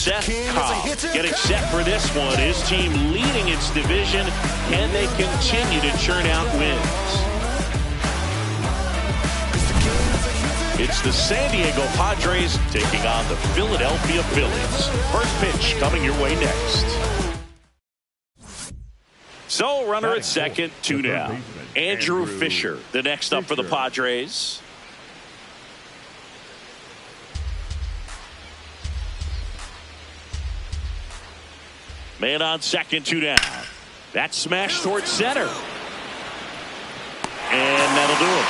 Szen Cobb getting set for this one. His team leading its division, and they continue to churn out wins. It's the San Diego Padres taking on the Philadelphia Phillies. First pitch coming your way next. So, runner at second, 2 down. Andrew Fisher, the next up for the Padres. Man on second, 2 down. That smash towards center. And that'll do it.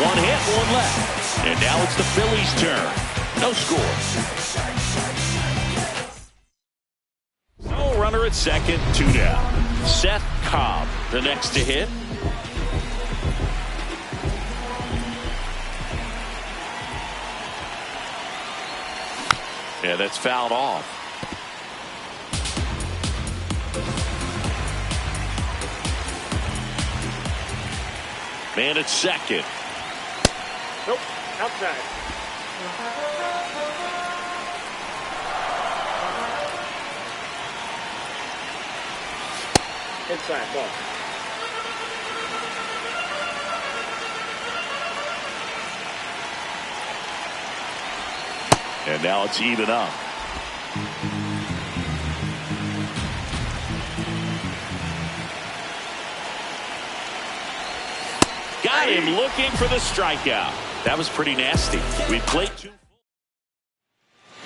1 hit, 1 left. And now it's the Phillies' turn. No score. So, runner at second, 2 down. Szen Cobb, the next to hit. Yeah, that's fouled off. Man at second. Nope, outside. Inside, ball. And now it's even up. Got him looking for the strikeout. That was pretty nasty. We played 2.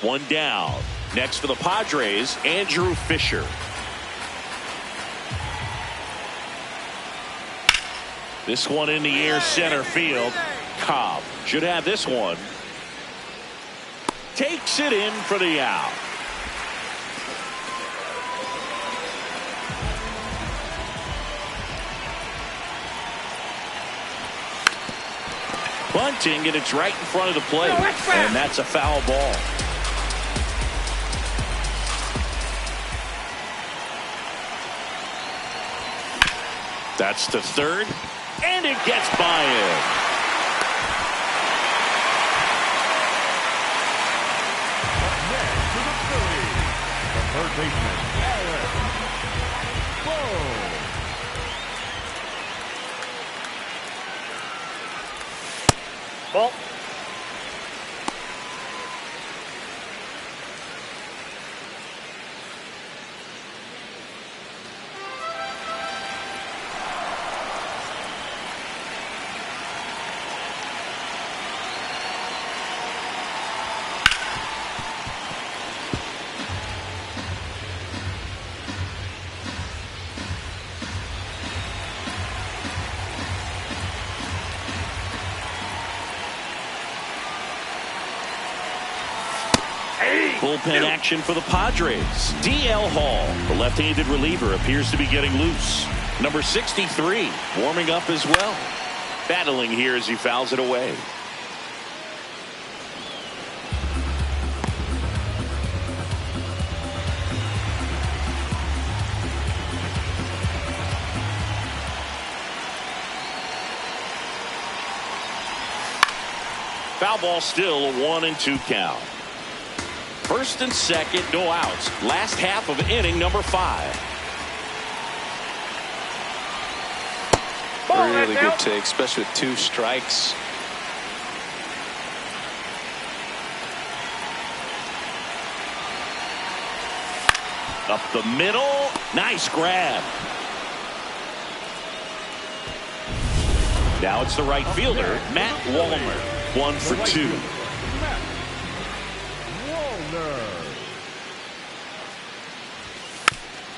1 down. Next for the Padres, Andrew Fisher. This one in the air, center field. Cobb should have this one. Takes it in for the out. Bunting, and it's right in front of the plate. And that's a foul ball. That's to third. And it gets by him. Third baseman, Ball. Bullpen action for the Padres. D.L. Hall, the left-handed reliever, appears to be getting loose. Number 63 warming up as well. Battling here as he fouls it away. Foul ball, still a 1-2 count. First and second, no outs. Last half of inning number 5. Really good take, especially with 2 strikes. Up the middle. Nice grab. Now it's the right fielder, Matt Wallner. 1 for 2.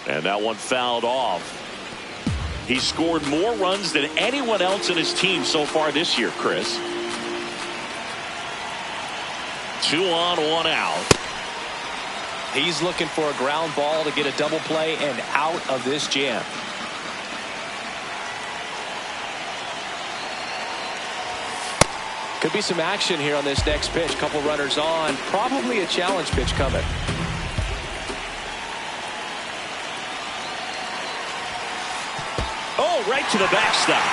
And that one fouled off. He scored more runs than anyone else in his team so far this year, Chris. 2 on, 1 out. He's looking for a ground ball to get a double play and out of this jam. Could be some action here on this next pitch. Couple runners on. Probably a challenge pitch coming. Oh, right to the backstop.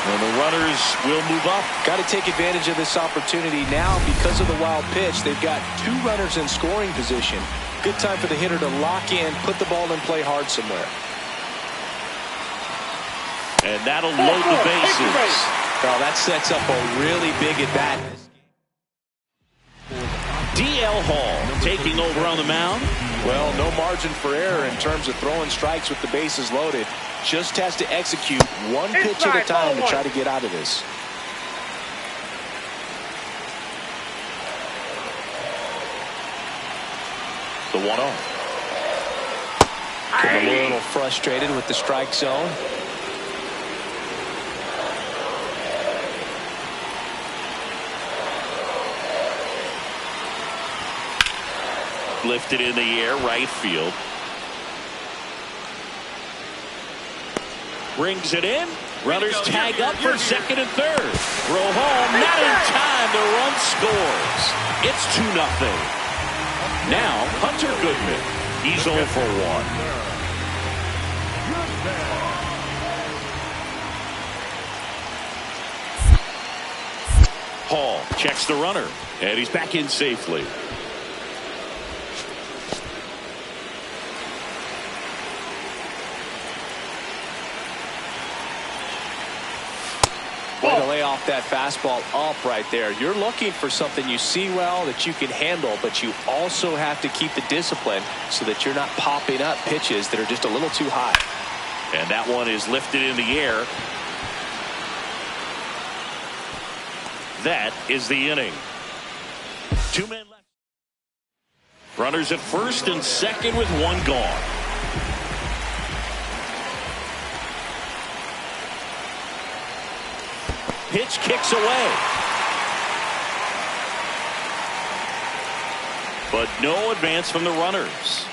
And the runners will move up. Got to take advantage of this opportunity now because of the wild pitch. They've got 2 runners in scoring position. Good time for the hitter to lock in, put the ball in play hard somewhere. And that'll load the bases. Well, that sets up a really big at-bat. DL Hall taking over on the mound. Well, no margin for error in terms of throwing strikes with the bases loaded. Just has to execute one pitch at a time to try to get out of this. The 1-0. A little frustrated with the strike zone. Lifted in the air, right field. Brings it in. Runners tag up for second and third. Throw home, not in time. The run scores. It's 2-0. Now Hunter Goodman. He's 0 for 1. Hall checks the runner, and he's back in safely. Way to lay off that fastball up right there. You're looking for something you see well that you can handle, but you also have to keep the discipline so that you're not popping up pitches that are just a little too high. And that one is lifted in the air. That is the inning. 2 men left. Runners at first and second with 1 gone. Pitch kicks away. But no advance from the runners.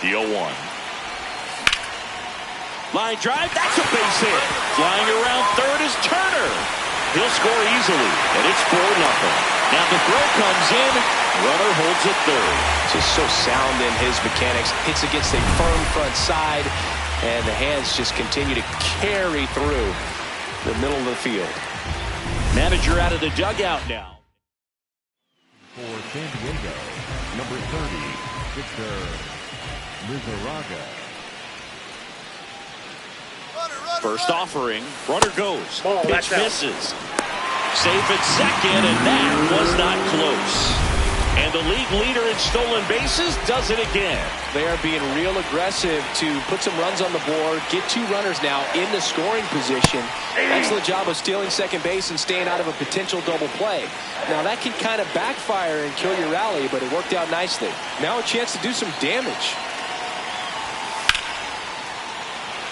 The 0-1. Line drive, that's a base hit. Flying around third is Turner. He'll score easily, and it's 4-0. Now the throw comes in. Runner holds it third. Just so sound in his mechanics. Hits against a firm front side, and the hands just continue to carry through the middle of the field. Manager out of the dugout now. For San Diego, number 30, Victor Lizarraga. First offering, runner goes. Ball, pitch that's misses. Safe at second, and that was not close. And the league leader in stolen bases does it again. They are being real aggressive to put some runs on the board, get 2 runners now in the scoring position. Excellent job of stealing second base and staying out of a potential double play. Now that can kind of backfire and kill your rally, but it worked out nicely. Now a chance to do some damage.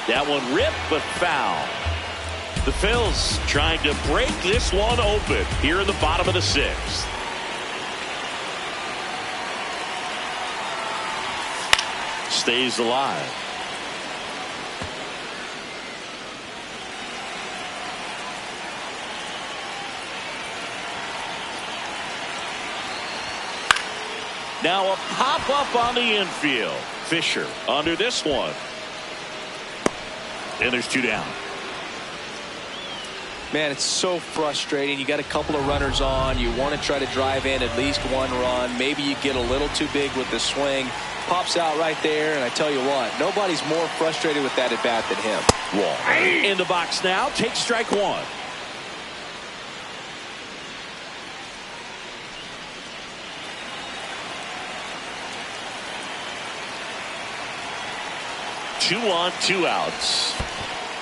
That one ripped, but foul. The Phils trying to break this one open here in the bottom of the 6th. Stays alive. Now a pop-up on the infield. Fisher under this one. And there's 2 down. Man, it's so frustrating. You got a couple of runners on. You want to try to drive in at least 1 run. Maybe you get a little too big with the swing. Pops out right there, and I tell you what, nobody's more frustrated with that at bat than him. Wall in the box now. Take strike 1. Two on, 2 outs.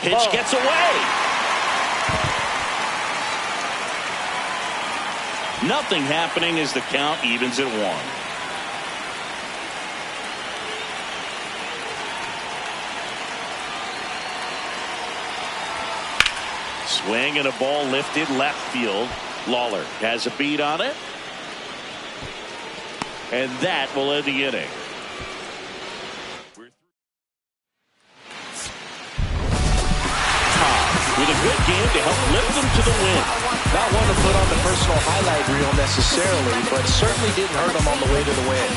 Pitch gets away. Nothing happening as the count evens at 1. Swing and a ball lifted left field. Lawler has a beat on it. And that will end the inning. With a good game to help lift them to the win. Not one to put on the personal highlight reel necessarily, but certainly didn't hurt them on the way to the win.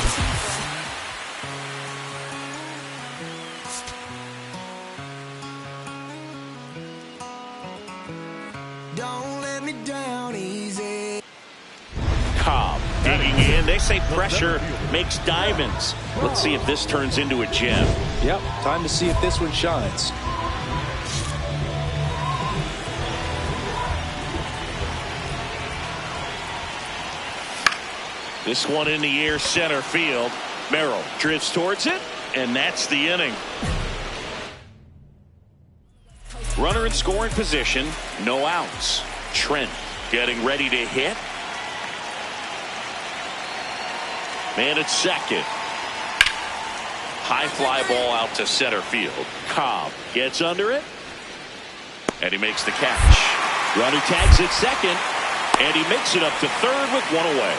say pressure makes diamonds. Let's see if this turns into a gem. Yep, time to see if this one shines. This one in the air, center field. Merrill drifts towards it, and that's the inning. Runner in scoring position, no outs. Trent getting ready to hit. Man at second. High fly ball out to center field. Cobb gets under it, and he makes the catch. Runner tags at second, and he makes it up to third with one away.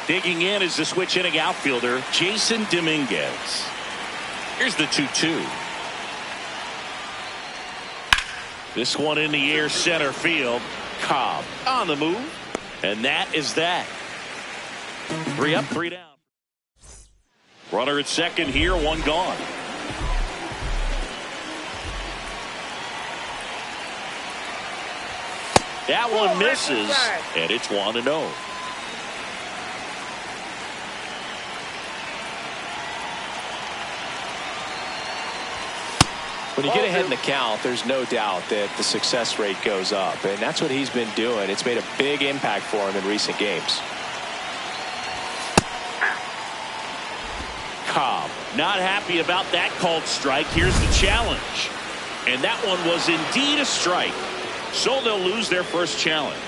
Digging in is the switch inning outfielder, Jason Dominguez. Here's the 2-2. This one in the air, center field. Cobb on the move, and that is that. 3 up, 3 down. Runner at second here, 1 gone. That one misses, and it's 1-0. When you get ahead in the count, there's no doubt that the success rate goes up, and that's what he's been doing. It's made a big impact for him in recent games. Cobb not happy about that called strike. Here's the challenge, and that one was indeed a strike, so they'll lose their first challenge.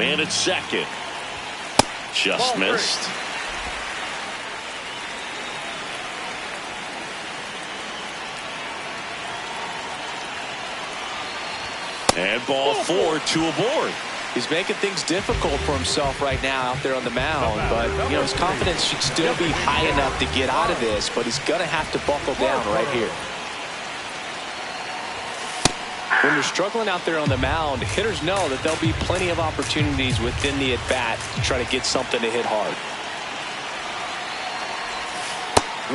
Man at second, just missed. And ball 4, 2 aboard. He's making things difficult for himself right now out there on the mound, but you know his confidence should still be high enough to get out of this, but he's going to have to buckle down right here. When you're struggling out there on the mound, hitters know that there'll be plenty of opportunities within the at-bat to try to get something to hit hard.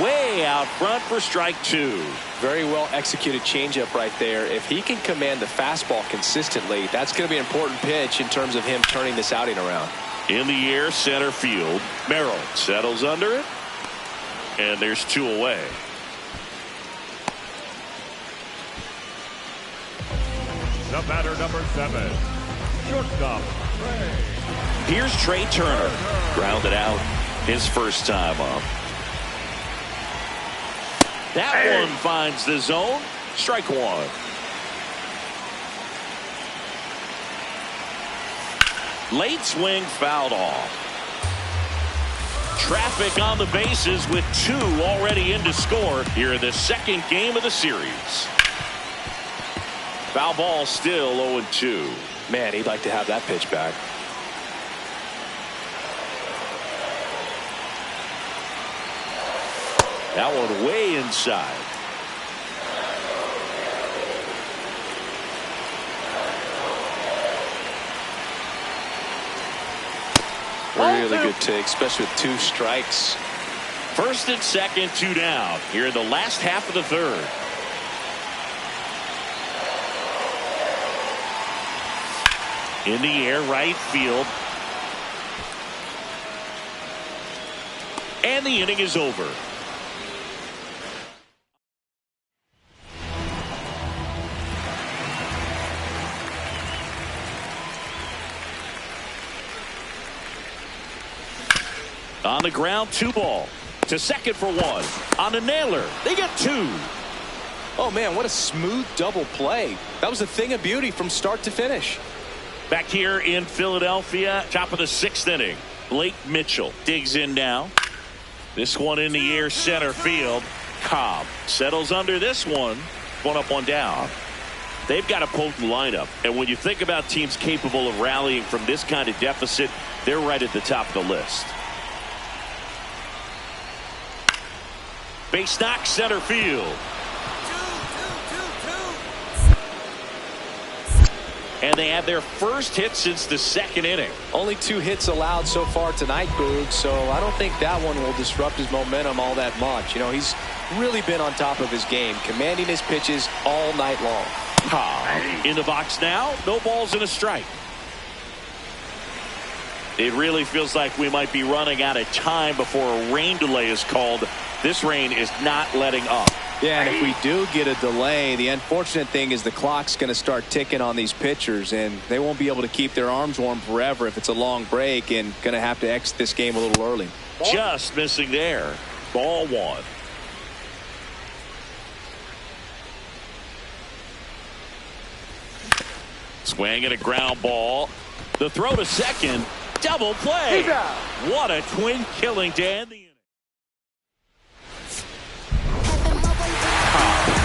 Way out front for strike 2. Very well executed changeup right there. If he can command the fastball consistently, that's going to be an important pitch in terms of him turning this outing around. In the air, center field. Merrill settles under it, and there's 2 away. The batter, number 7, shortstop. Here's Trey Turner. Grounded out his first time up. That one finds the zone. Strike 1. Late swing fouled off. Traffic on the bases with 2 already in to score here in the second game of the series. Foul ball still 0-2. Man, he'd like to have that pitch back. That one way inside. Really good take, especially with 2 strikes. First and second, 2 down here in the last half of the third. In the air, right field. And the inning is over. On the ground, 2 ball. To second for 1. On the nailer, they get 2. Oh, man, what a smooth double play. That was a thing of beauty from start to finish. Back here in Philadelphia, top of the 6th inning. Blake Mitchell digs in now. This one in the air, center field. Cobb settles under this one. 1 up, 1 down. They've got a potent lineup, and when you think about teams capable of rallying from this kind of deficit, they're right at the top of the list. Base knock, center field. And they have their first hit since the 2nd inning. Only 2 hits allowed so far tonight, Boog, so I don't think that one will disrupt his momentum all that much. You know, he's really been on top of his game, commanding his pitches all night long. Cobb in the box now. No balls and a strike. It really feels like we might be running out of time before a rain delay is called. This rain is not letting up. Yeah, and if we do get a delay, the unfortunate thing is the clock's going to start ticking on these pitchers, and they won't be able to keep their arms warm forever if it's a long break, and going to have to exit this game a little early. Just missing there. Ball one. Swing and a ground ball. The throw to second. Double play. What a twin killing to end the inning.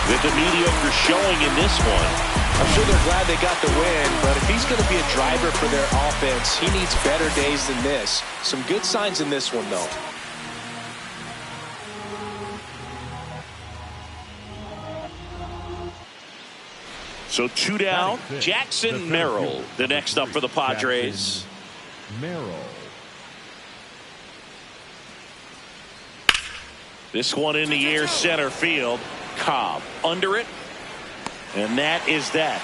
With the mediocre showing in this one. I'm sure they're glad they got the win, but if he's going to be a driver for their offense, he needs better days than this. Some good signs in this one, though. So 2 down. Jackson Merrill, the next up for the Padres. Merrill. This one in the air, center field. Cobb under it, and that is that.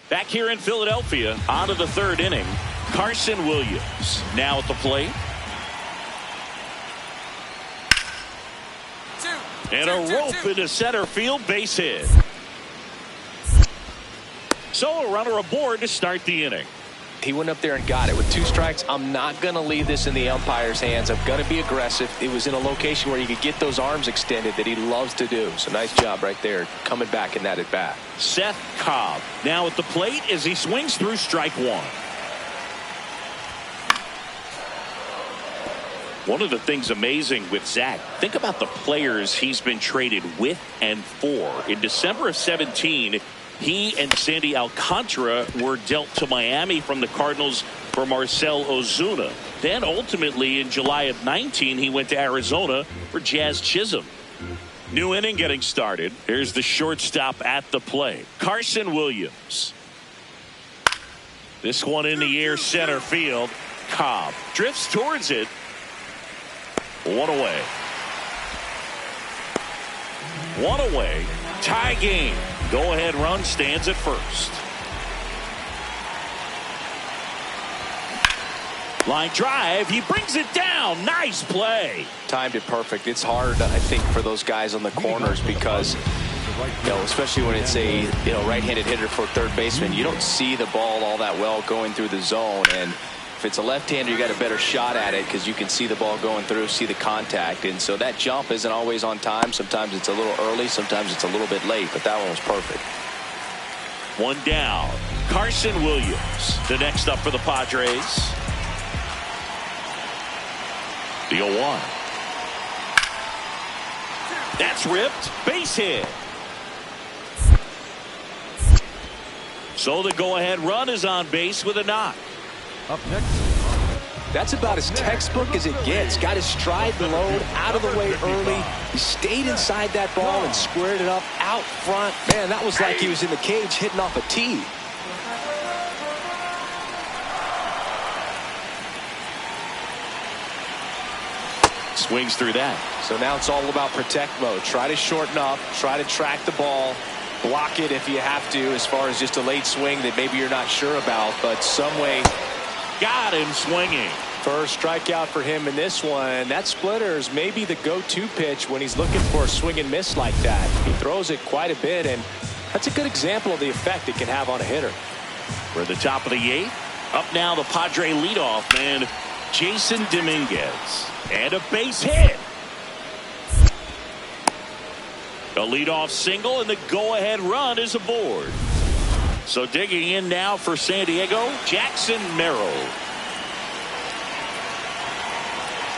Back here in Philadelphia, on to the third inning. Carson Williams now at the plate. And a rope into center field, base hit. So a runner aboard to start the inning. He went up there and got it. With 2 strikes, I'm not going to leave this in the umpire's hands. I'm going to be aggressive. It was in a location where you could get those arms extended that he loves to do. So nice job right there, coming back in that at bat. Szen Cobb now at the plate as he swings through strike one. One of the things amazing with Zach, think about the players he's been traded with and for. In December of 17, he and Sandy Alcantara were dealt to Miami from the Cardinals for Marcell Ozuna. Then ultimately in July of 19, he went to Arizona for Jazz Chisholm. New inning getting started. Here's the shortstop at the plate, Carson Williams. This one in the air, center field. Cobb drifts towards it. One away. One away. Tie game. Go-ahead run stands at first. Line drive. He brings it down. Nice play. Timed it perfect. It's hard, I think, for those guys on the corners because, especially when it's a right-handed hitter for third baseman, you don't see the ball all that well going through the zone. And if it's a left-hander, you got a better shot at it because you can see the ball going through, see the contact. And so that jump isn't always on time. Sometimes it's a little early, sometimes it's a little bit late, but that one was perfect. One down. Carson Williams, the next up for the Padres. The 0-1. That's ripped. Base hit. So the go-ahead run is on base with a knock. Up next. That's about as textbook as it gets. Got his stride and load out of the way early. He stayed inside that ball and squared it up out front. Man, that was like he was in the cage hitting off a tee. Swings through that. So now it's all about protect mode. Try to shorten up, try to track the ball, block it if you have to, as far as just a late swing that maybe you're not sure about, but some way. Got him swinging. First strikeout for him in this one. That splitter is maybe the go-to pitch when he's looking for a swing and miss like that. He throws it quite a bit, and that's a good example of the effect it can have on a hitter. We're at the top of the 8th. Up now the Padre leadoff man, Jason Dominguez. And a base hit. A leadoff single, and the go-ahead run is aboard. So digging in now for San Diego, Jackson Merrill.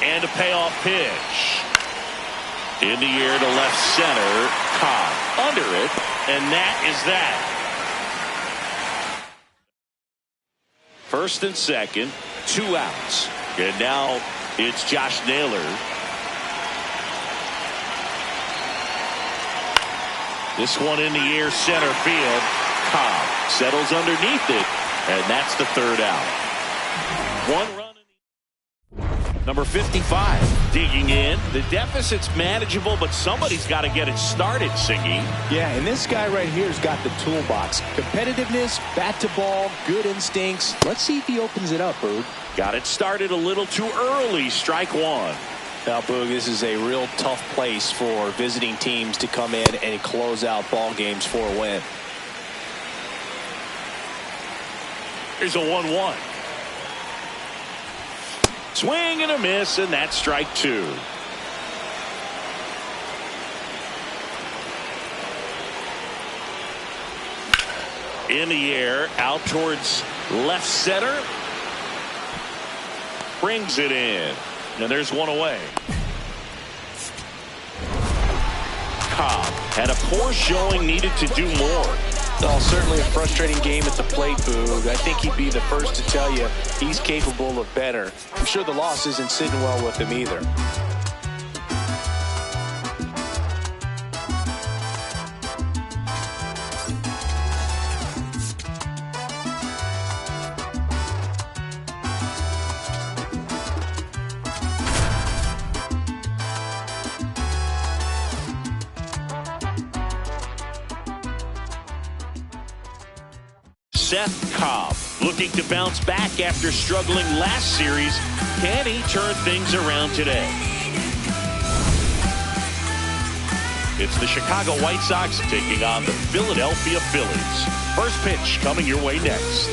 And a payoff pitch. In the air to left center. Cobb under it, and that is that. First and second, 2 outs. And now it's Josh Naylor. This one in the air, center field. Cobb settles underneath it, and that's the 3rd out. 1 run. Number 55 digging in. The deficit's manageable, but somebody's got to get it started, Singy. Yeah, and this guy right here has got the toolbox. Competitiveness, bat to ball, good instincts. Let's see if he opens it up, Boog. Got it started a little too early. Strike one. Now, Boog, this is a real tough place for visiting teams to come in and close out ball games for a win. Here's a 1-1. Swing and a miss, and that's strike two. In the air, out towards left center. Brings it in. And there's one away. Cobb had a poor showing, needed to do more. Well, certainly a frustrating game at the plate, Boog. I think he'd be the first to tell you he's capable of better. I'm sure the loss isn't sitting well with him either. Szen Cobb looking to bounce back after struggling last series. Can he turn things around today? It's the Chicago White Sox taking on the Philadelphia Phillies. First pitch coming your way next.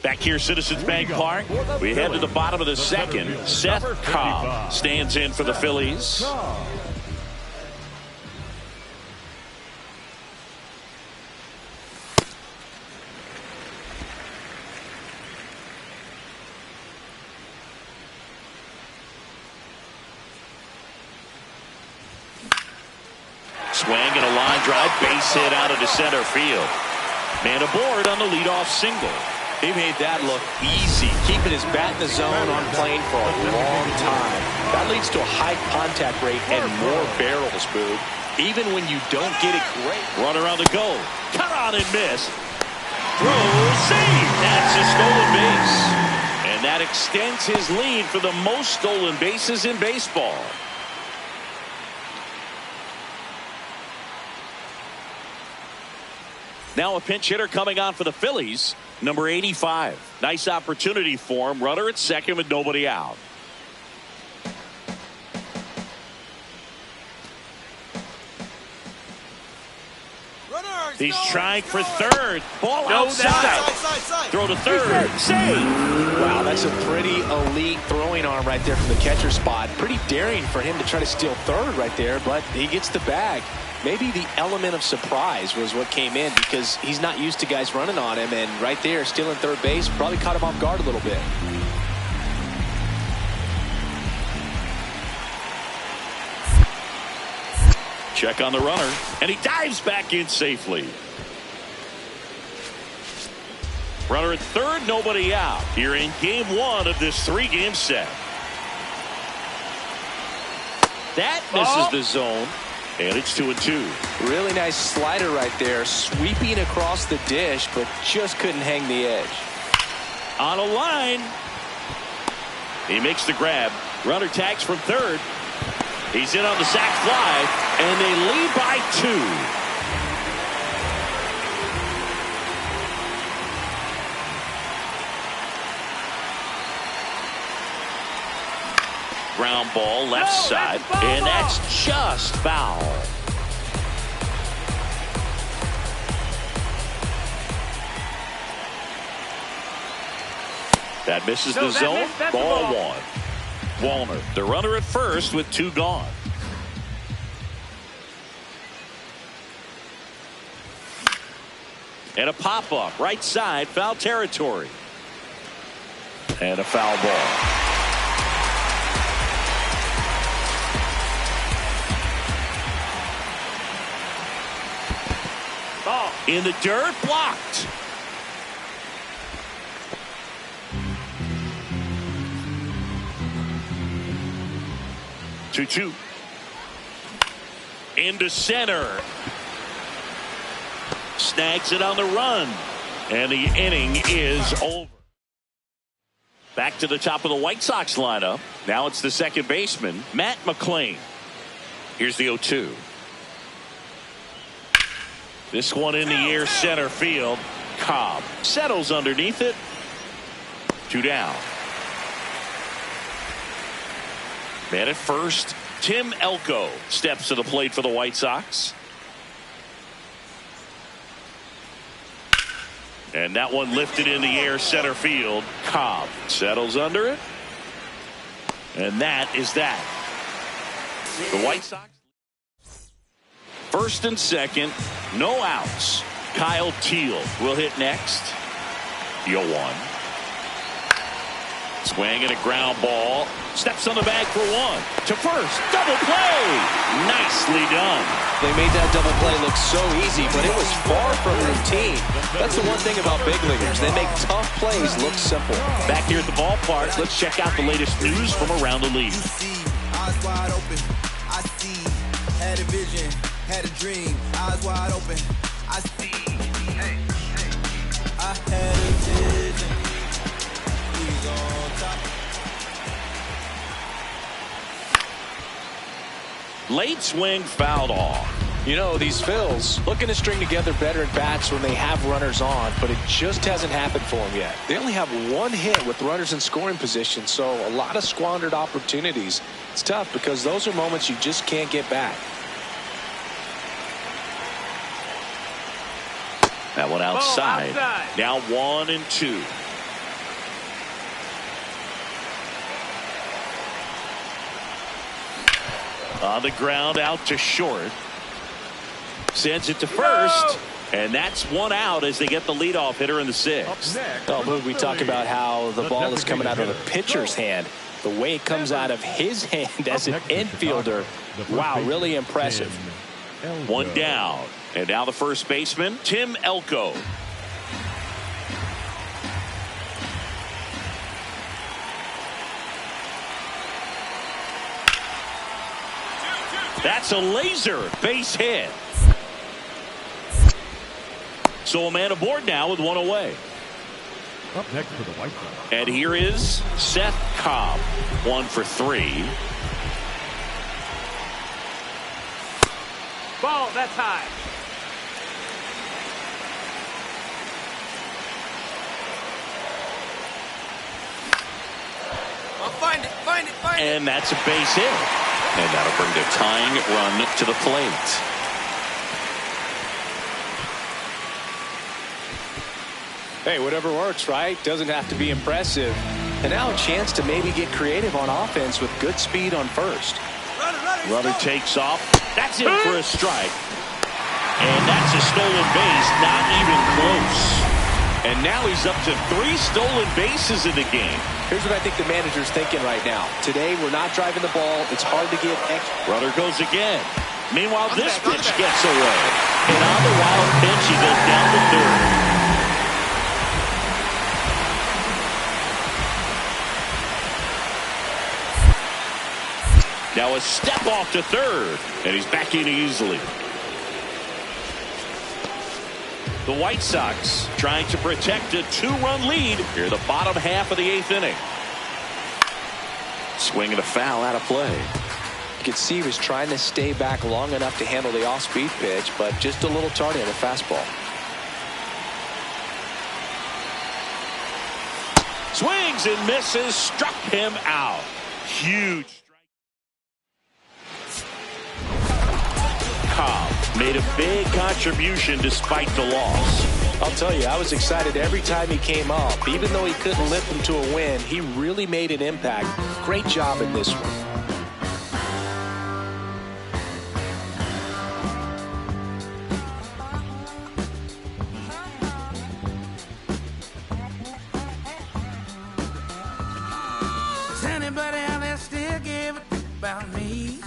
Back here, Citizens Bank Park. We head to the bottom of the second. Szen Cobb stands in for the Phillies. Swing and a line drive, base hit out into center field. Man aboard on the leadoff single. He made that look easy, keeping his bat in the zone on plane for a long time. That leads to a high contact rate and more barrels, Boog. Even when you don't get it great. Runner on the go. Cut on and miss. Throw, save. That's a stolen base. And that extends his lead for the most stolen bases in baseball. Now a pinch hitter coming on for the Phillies, number 85. Nice opportunity for him. Runner at second with nobody out. He's trying for third. Ball outside. Throw to third. Save. Wow, that's a pretty elite throwing arm right there from the catcher spot. Pretty daring for him to try to steal third right there, but he gets the bag. Maybe the element of surprise was what came in because he's not used to guys running on him, and right there, stealing third base, probably caught him off guard a little bit. Check on the runner, and he dives back in safely. Runner at third, nobody out. Here in game one of this three-game set. That misses the zone. And it's 2-2. Really nice slider right there, sweeping across the dish, but just couldn't hang the edge. On a line. He makes the grab. Runner tags from third. He's in on the sac fly, and they lead by 2. Ground ball left side, and that's just foul. That misses the zone. Ball one. Walner, the runner at first with 2 gone. And a pop-up right side, foul territory. And a foul ball. In the dirt, blocked. Two. Into center. Snags it on the run. And the inning is over. Back to the top of the White Sox lineup. Now it's the second baseman, Matt McClain. Here's the 0-2. This one in the air, center field. Cobb settles underneath it. 2 down. Man at first, Tim Elko steps to the plate for the White Sox. And that one lifted in the air, center field. Cobb settles under it. And that is that. The White Sox. First and second, no outs. Kyle Teal will hit next. 0-1. Swing and a ground ball. Steps on the bag for 1. To first. Double play. Nicely done. They made that double play look so easy, but it was far from routine. That's the one thing about big leaguers. They make tough plays look simple. Back here at the ballpark, let's check out the latest news from around the league. Eyes wide open. I see. Had a vision. Had a dream. Eyes wide open. I see. Hey, hey. I had a vision. He's on top. Late swing fouled off. You know, these Phils looking to string together better at bats when they have runners on, but it just hasn't happened for them yet. They only have 1 hit with runners in scoring position, so a lot of squandered opportunities. It's tough because those are moments you just can't get back. That one outside. Now 1-2. On the ground, out to short. Sends it to first. And that's 1 out as they get the leadoff hitter in the 6th. Oh, we talk about how the ball is coming out of the pitcher's hand. The way it comes out of his hand as an infielder. Wow, really impressive. 1 down. And now the first baseman, Tim Elko. That's a laser base hit. So a man aboard now with 1 away. Up next for the White Sox. And here is Szen Cobb. 1 for 3. Ball, that's high. Find it. And that's a base hit. And that'll bring the tying run to the plate. Hey, whatever works, right? Doesn't have to be impressive. And now a chance to maybe get creative on offense with good speed on first. Runner takes off. That's in for a strike. And that's a stolen base, not even close. And now he's up to 3 stolen bases in the game. Here's what I think the manager's thinking right now. Today, we're not driving the ball. It's hard to get extra. Runner goes again. Meanwhile, this pitch gets away. And on the wild pitch, he goes down to third. Now a step off to third. And he's back in easily. The White Sox trying to protect a 2-run lead here in the bottom half of the 8th inning. Swing and a foul out of play. You can see he was trying to stay back long enough to handle the off-speed pitch, but just a little tardy on the fastball. Swings and misses, struck him out. Huge strike. Cobb made a big contribution despite the loss. I'll tell you, I was excited every time he came up. Even though he couldn't lift them to a win, he really made an impact. Great job in this one. Does anybody out there still give a about me?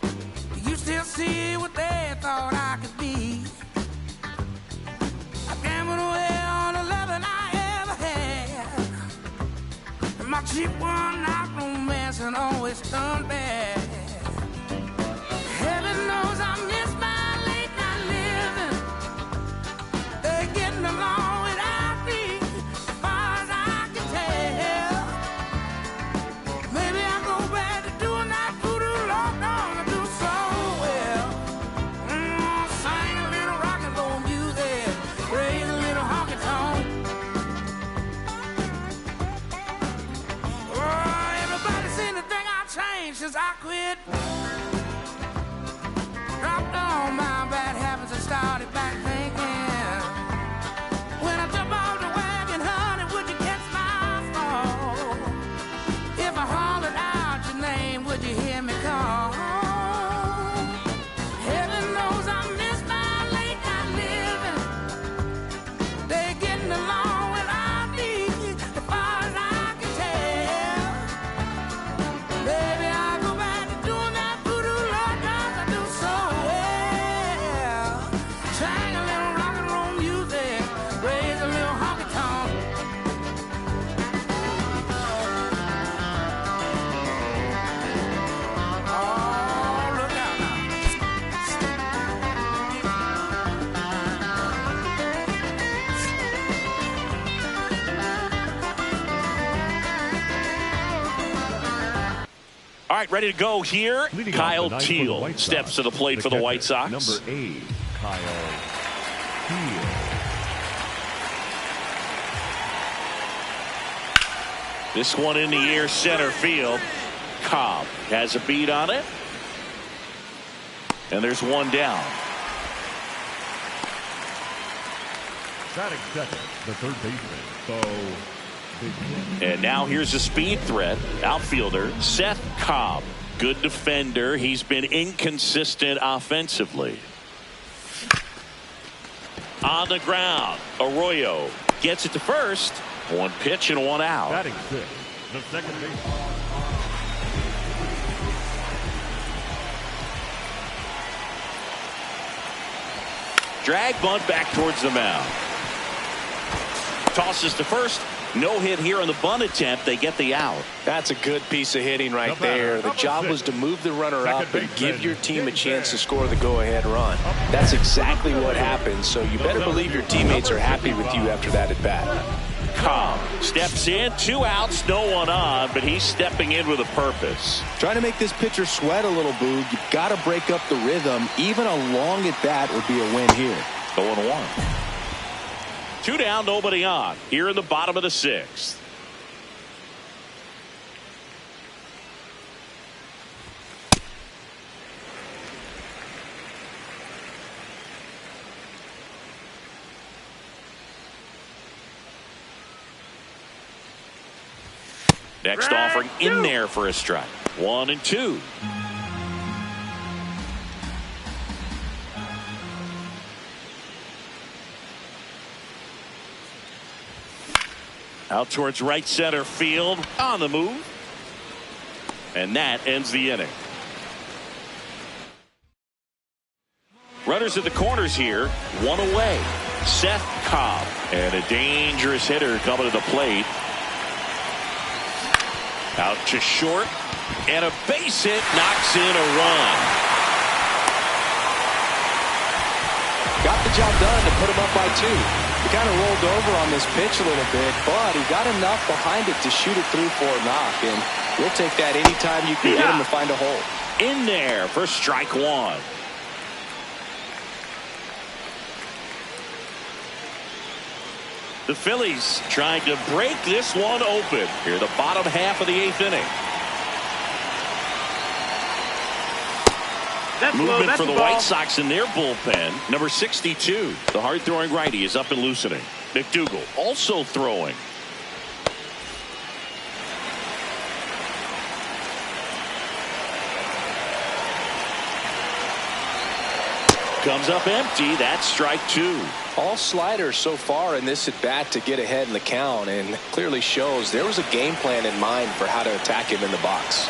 Do you still see what they thought I could be? I gambled away on the loving I ever had. And my cheap one-night romance and always turned bad. Heaven knows I miss my late night living. They're getting along without me, as far as I can tell. right, ready to go here. Leading Kyle off the night for the Teal White steps Sox, to the plate for the White catcher, Sox. Number 8, Kyle Teal. This one in the air, center field. Cobb has a beat on it. And there's one down. Batting second, the third baseman, And now here's a speed threat. Outfielder Szen Cobb. Good defender. He's been inconsistent offensively. On the ground, Arroyo gets it to first. One pitch and one out. Batting sixth, the second baseman. Drag bunt back towards the mound. Tosses to first. No hit here on the bunt attempt. They get the out. That's a good piece of hitting right there. The job was to move the runner up and give your team a chance to score the go-ahead run. That's exactly what happened, so you better believe your teammates are happy with you after that at bat. Cobb steps in, 2 outs, no one on, but he's stepping in with a purpose. Trying to make this pitcher sweat a little, Boog. You've got to break up the rhythm. Even a long at bat would be a win here. 0-1. 2 down, nobody on. Here in the bottom of the 6th. Next offering in there for a strike. 1-2. Out towards right center field. On the move. And that ends the inning. Runners at the corners here. 1 away. Szen Cobb. And a dangerous hitter coming to the plate. Out to short. And a base hit knocks in a run. Got the job done to put him up by 2. He kind of rolled over on this pitch a little bit, but he got enough behind it to shoot it through for a knock, and we'll take that anytime you can get him to find a hole. In there for strike 1. The Phillies trying to break this one open here, the bottom half of the 8th inning. Movement for the White Sox in their bullpen. Number 62, the hard-throwing righty, is up and loosening. McDougal also throwing. Comes up empty. That's strike 2. All sliders so far in this at-bat to get ahead in the count, and clearly shows there was a game plan in mind for how to attack him in the box.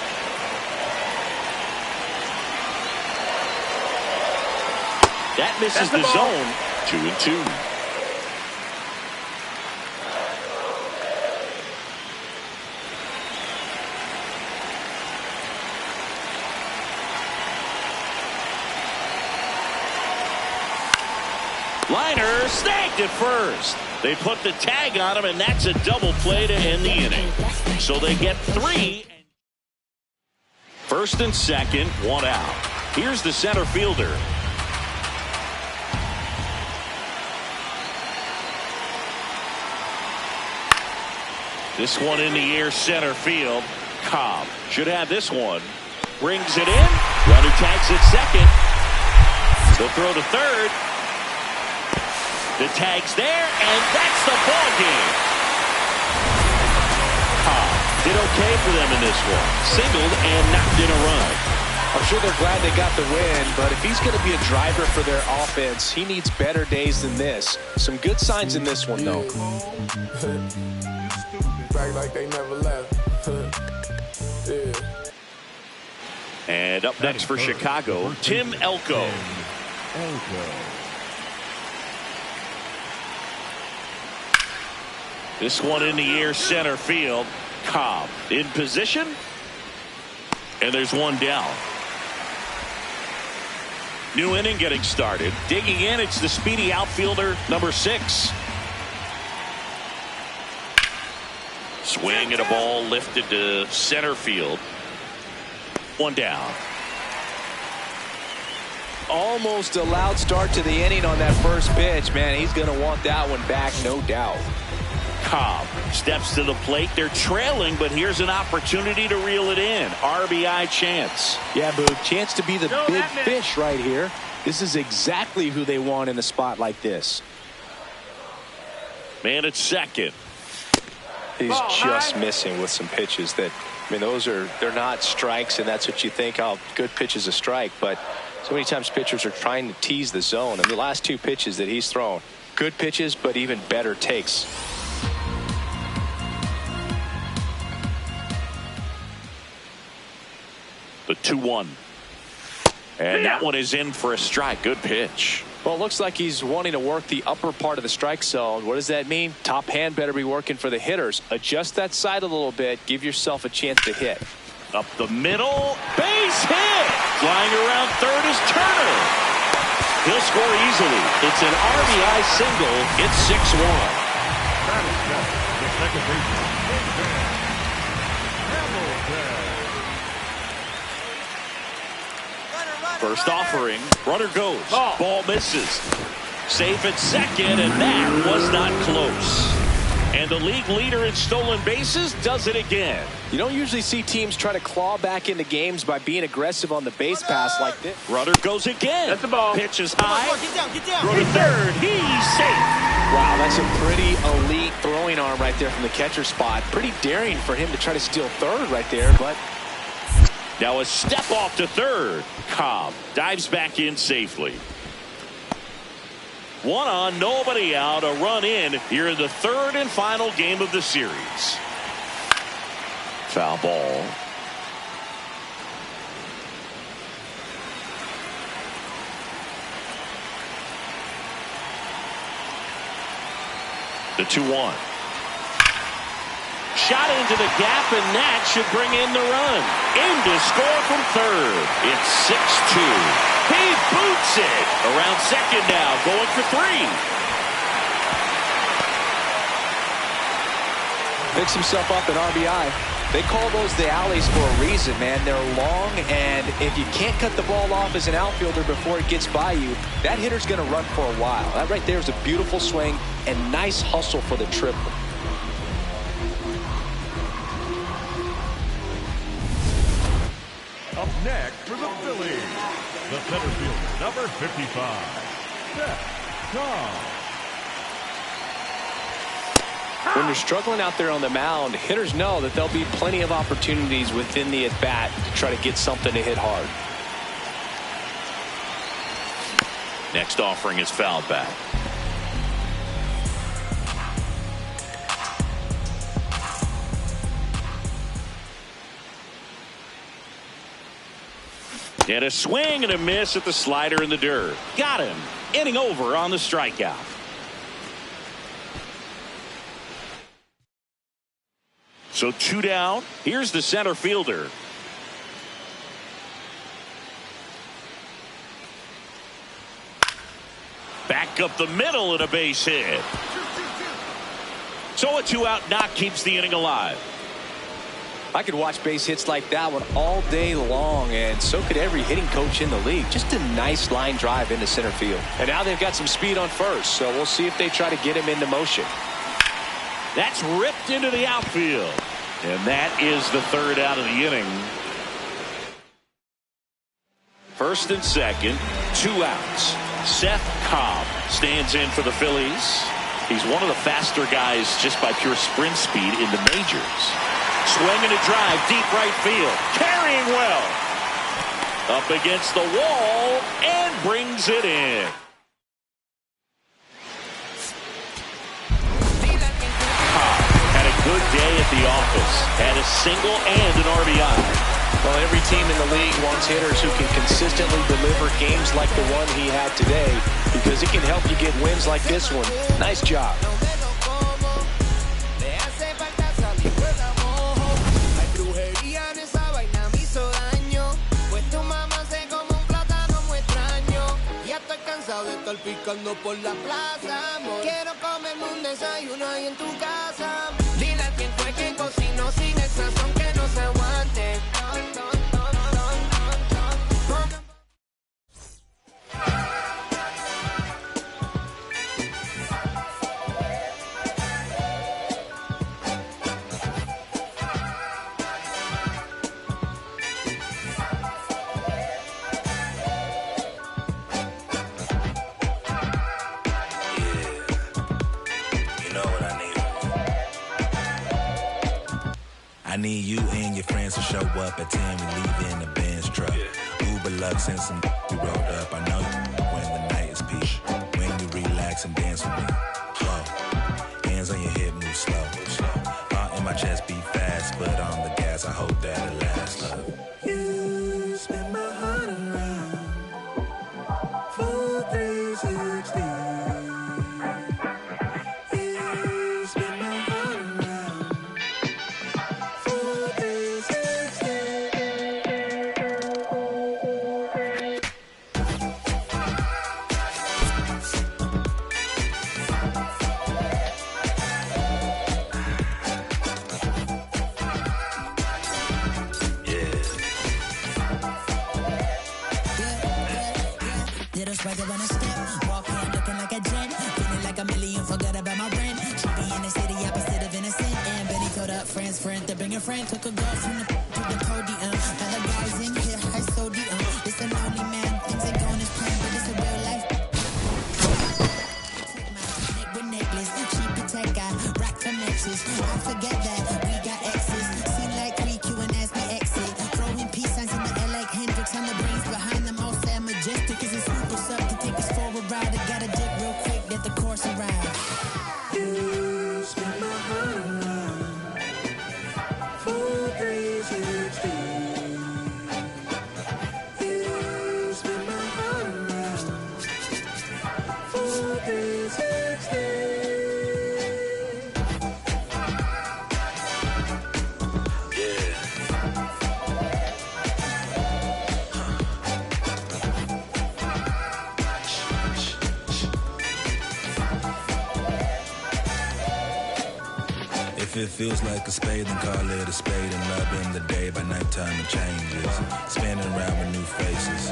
That misses the zone. 2-2. Liner snagged at first. They put the tag on him, and that's a double play to end the inning. So they get 3. First and second, 1 out. Here's the center fielder. This one in the air, center field. Cobb should have this one. Brings it in. Runner tags at second. They'll throw to third. The tag's there, and that's the ball game. Cobb did okay for them in this one. Singled and knocked in a run. I'm sure they're glad they got the win, but if he's going to be a driver for their offense, he needs better days than this. Some good signs in this one, though. Like they never left. Yeah. And up next for Chicago, Tim Elko. This one in the air, center field. Cobb in position. And there's one down. New inning getting started. Digging in, it's the speedy outfielder, number 6. Swing and a ball lifted to center field. One down. Almost a loud start to the inning on that first pitch. Man, he's going to want that one back, no doubt. Cobb steps to the plate. They're trailing, but here's an opportunity to reel it in. RBI chance. Yeah, Boog, chance to be the big fish right here. This is exactly who they want in a spot like this. Man at second. He's just missing with some pitches that, I mean, they're not strikes, and that's what you think, oh, good pitch is a strike, but so many times pitchers are trying to tease the zone, and the last two pitches that he's thrown, good pitches, but even better takes. The 2-1. And that one is in for a strike. Good pitch. Well, it looks like he's wanting to work the upper part of the strike zone. What does that mean? Top hand better be working for the hitters. Adjust that side a little bit. Give yourself a chance to hit. Up the middle. Base hit. Flying around third is Turner. He'll score easily. It's an RBI single. It's 6-1. The second baseman. First offering. Runner goes. Ball misses. Safe at second, and that was not close. And the league leader in stolen bases does it again. You don't usually see teams try to claw back into games by being aggressive on the base pass like this. Runner goes again. That's the ball. Pitch is high. Get down. Throw to third. He's safe. Wow, that's a pretty elite throwing arm right there from the catcher spot. Pretty daring for him to try to steal third right there, but now a step off to third. Cobb dives back in safely. One on, nobody out, a run in here in the third and final game of the series. Foul ball. The 2-1. Shot into the gap, and that should bring in the run. In to score from third. It's 6-2. He boots it. Around second now, going for three. picks himself up an RBI. They call those the alleys for a reason, man. They're long, and if you can't cut the ball off as an outfielder before it gets by you, that hitter's going to run for a while. That right there is a beautiful swing and nice hustle for the triple. Up next for the Phillies, the center fielder, number 55, Szen Cobb. When you're struggling out there on the mound, hitters know that there'll be plenty of opportunities within the at-bat to try to get something to hit hard. Next offering is fouled back. And a swing and a miss at the slider in the dirt. Got him. Inning over on the strikeout. So 2 down. Here's the center fielder. Back up the middle and a base hit. So a 2-out knock keeps the inning alive. I could watch base hits like that one all day long, and so could every hitting coach in the league. Just a nice line drive into center field. And now they've got some speed on first, so we'll see if they try to get him into motion. That's ripped into the outfield. And that is the 3rd out of the inning. First and second, 2 outs. Szen Cobb stands in for the Phillies. He's one of the faster guys just by pure sprint speed in the majors. Swinging a drive, deep right field. Carrying well. Up against the wall and brings it in. Good day at the office. Had a single and an RBI. Well, every team in the league wants hitters who can consistently deliver games like the one he had today, because it can help you get wins like this one. Nice job. Picando por la plaza, amor. Quiero comerme un desayuno ahí en tu casa. Dile a quién fue que cocinó sin el sazón que no se aguante. I need you and your friends to show up at 10. We leave in the Benz truck. Uber Lux and some we rolled up. I know you when the night is peak. When you relax and dance with me. Whoa. Hands on your hip, move slow. Heart in my chest beat fast, but on the gas, I hope that it lasts. You spin my heart around. Full 360. You spin my heart around. Full 360. Little swagger when I step, walking looking like a jet, feeling like a million, forgot about my rent. She be in the city, opposite of innocent. And Benny told up friends, to bring a friend, took a girl from the to the podium. Other guys in here, I sodium. It's a lonely man, things ain't going as planned, but it's a real life. Take my neck with necklace, she protect, I rock the nexus. I forget that we got exes. Seem like 3Q and ask me exit. Throwing peace signs in the air like Hendrix on the brains behind them all. Sad majestic is a super sub to take us for a ride. I gotta dip real quick, let the course arrive. You spin my heart around. Full 360. You spin my heart around. Full 360. If it feels like a spade, then call it a spade. And love in the day, by nighttime it changes. Spinning around with new faces.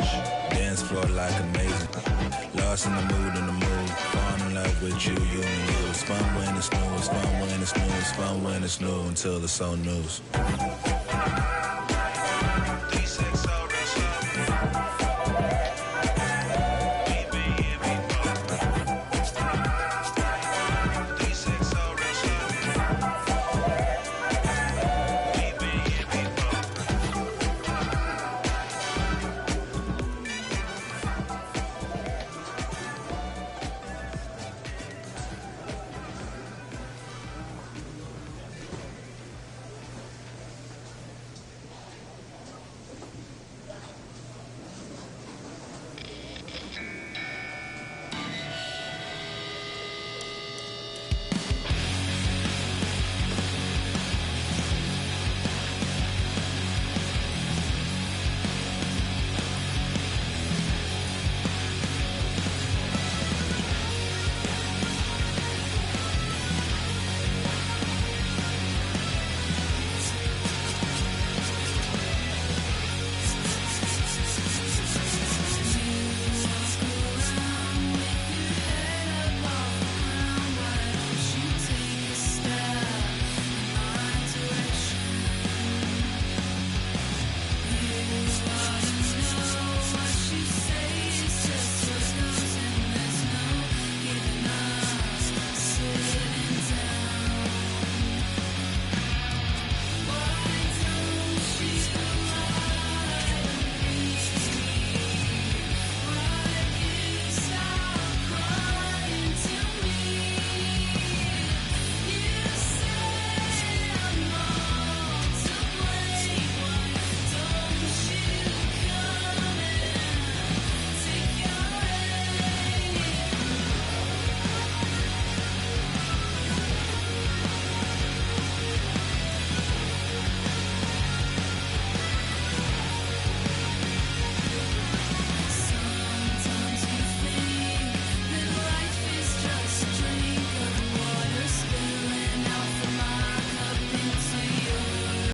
Dance floor like amazing. Lost in the mood, Fall in love with you, you and you. It's fun when it's new, it's fun when it's new, it's fun when it's new until it's so news.